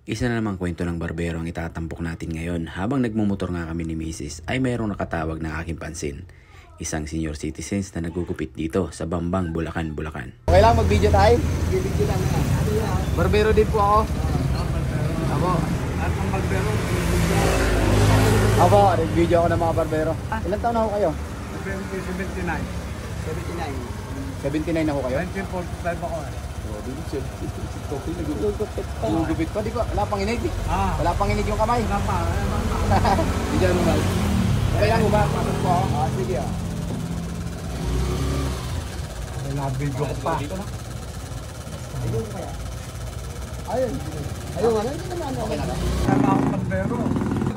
Isa na namang kwento ng barbero ang itatampok natin ngayon. Habang nagmumotor nga kami ni Mrs. ay mayroong nakatawag na aking pansin. Isang senior citizens na nagugupit dito sa Bambang, Bulacan, Bulacan. Okay lang, mag-video tayo? Video lang. Barbero din po ako. Ako. At ang barbero. Ako, nag-video ako ng mga barbero. Ilan taon na ako kayo? 79. 79 na ako kayo? 1945 ako eh. Nagugupit pa, di ba? Wala pang inig. Wala pang inig yung kamay. Wala pa. Hindi dyan naman. Okay lang, pasok po ako. Sige ah. Nabidyo ko pa. Ayun. Ayun, ano? Hindi naman ano. Okay na. Kaya akong barbero.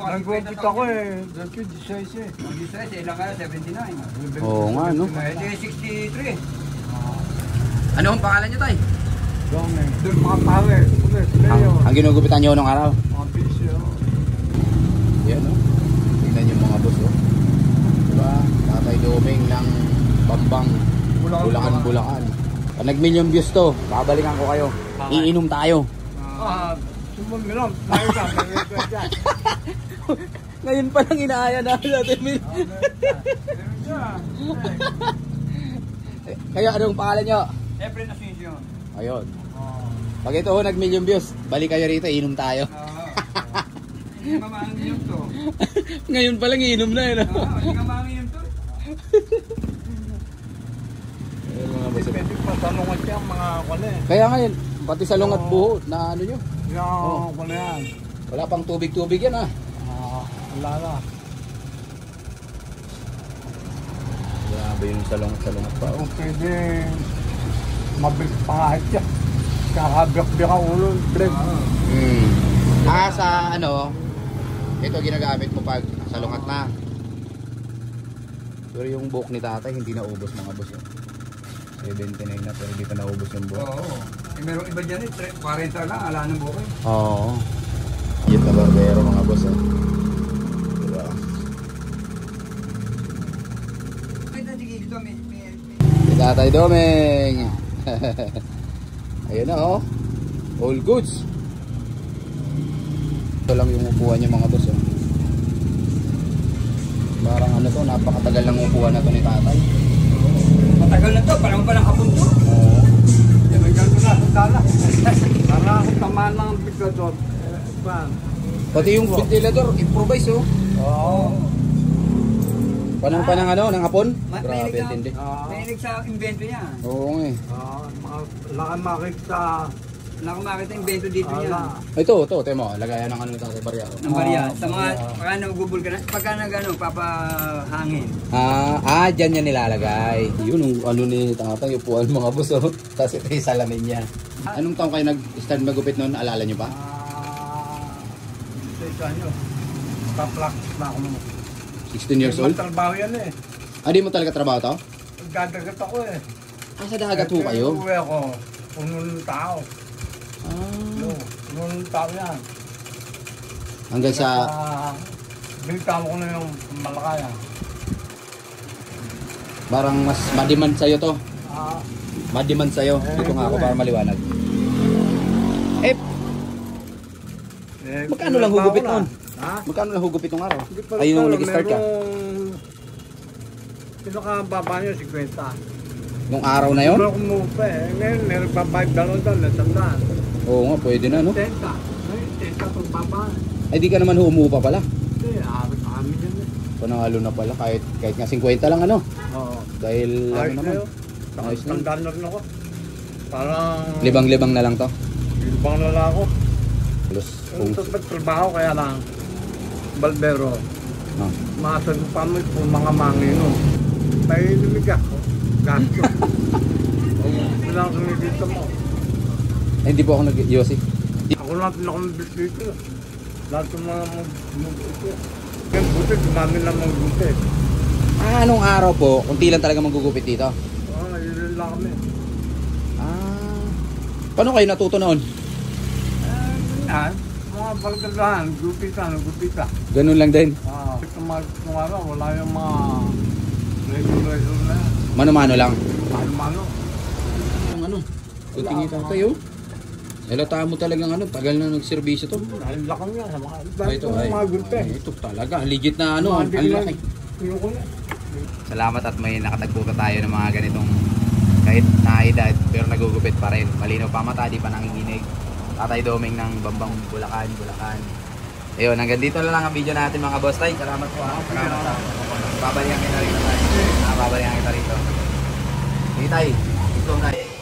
Nag-gupit ako eh. 16 eh. 16, ilang ka? 79. Oo nga, no? Eh, 63. Ano ang pangalan niyo, Tay? Doon mga power. Ang ginugupitan nyo nung araw. Mga pisyo. Yan no? Tingnan yung mga boss oh. Diba? Tatay Doming ng Bambang, Bulacan, Bulacan. Pag nag-million views to, babalikan ko kayo. Iinom tayo. Sumunod. Tayo ka. Ngayon pa lang inaaya natin natin. Kayo, anong pangalan nyo? Siyempre na sinisyon. Ayun. Pag ito ho, nag-million views, balik kayo rito, iinom tayo. Hindi ka mamangin to. Ngayon pa lang iinom na yun. Hindi ka mamangin to. Pwede pa tanungan siya mga kone. Kaya ngayon, pati sa lungat buho na ano nyo. Yung kone yan. Wala pang tubig-tubig yan ah. Wala na. Grabe yung sa lungat pa. Kung pwede mabilis pa kahit siya. Kakabyak-byak ang ulo. Sa ano, ito ginagamit mo pag sa lungat na. Pero yung buhok ni tatay hindi na ubos mga boss yun. 79 na pero hindi pa naubos yung buhok. Oo. Eh, meron iba dyan eh. 40 lang. Ala ng buhay. Oo. Yun na barbero mga boss eh. Diba? Ay, sige dito. Si Tatay Doming. Ayun na oh. All goods. Ito lang yung upuan niya mga boss oh. Parang ano to, napakatagal ng upuan na to ni tatay. Matagal na to. Parang pa ng hapon to. Oo. May ganito na sa dala. Para ako tamaan ng biglador. Pati yung ventilator, improvise oh. Oo. Panang ano, ng hapon? Grabe, tindi. Mahilig sa invento niya. Oo nga eh. Wala kang makikita. Wala akong makita invento dito niya. Ito, temo, lagayan ng ano ni tatay Barya. Ng barya. Sa mga, pagka nagugubol ka na, pagka papahangin. Dyan niya nilalagay. Yun, ano ni tatay, upuan mga boss oh. Tapos ito yung salamin niya. Anong taong kayo nag-start magupit noon? Alala niyo pa? Sa inyo. Taplak na ako naman. 16 years old? Trabaho yan eh. Di mo talaga trabaho to? Gadagat ako eh. Sa dagat ho kayo? Uwi ako. Punong tao. Punong tao yan. Hanggang sa... Binitama ko na yung Malakaya. Parang mas ma-demand sa'yo to. Ma-demand sa'yo. Dito nga ako para maliwanag. Magkano lang hugupit noon? Magkano lang hugupit nung araw? Ayun nung nag-start ka? Pinakababa nyo, 50. Nung araw na yun? Pero kumupa eh. Ngayon, meron pa 5 doon, natandaan. Oo nga, pwede na no? 10 ka. Ngayon, 10 ka pagbaba. Ay di ka naman umuupa pala. Hindi, amin yan eh. Panalo na pala, kahit nga 50 lang ano? Oo. Dahil ano naman? Ayos na yun. Tandaan na rin ako. Parang... Libang-libang na lang to? Libang na lang ako. Halos Yung trabaho kaya lang, barbero. Masan pa mo yung mga mangino. May lumig ako. Gasto. Bilang kami dito mo. Hindi po ako nag-yosi. Ako lang pinakamabis dito. Lahat ng mga mag-buti. Yung buti, dumami lang mag-buti. Anong araw po, kunti lang talaga magugupit dito? Yun lang kami. Paano kayo natuto noon? Mga balgadahan, gupita. Ganun lang din? Itong araw, wala yung mga regulation na yan. Mano-mano lang? Mano-mano. Ang ano? Kunting ito tayo. Nalata mo talagang ano, tagal na nagserbisyo to. Ang lakang nga. Ito ay. Mga gulpe. Ito talaga, legit na ano, ang laki. Ayoko na. Salamat at may nakatagpo ka tayo ng mga ganitong kahit na edad pero nagugupit pa rin. Malinaw pa mata, di pa nanginginig. Tatay Doming ng Bambang Bulacan. Ayun, hanggang dito na lang ang video natin mga boss tay. Salamat po ha. Salamat. Babalikan kita rito tayo. Babalikan kita rito. Sige tay. Ito na.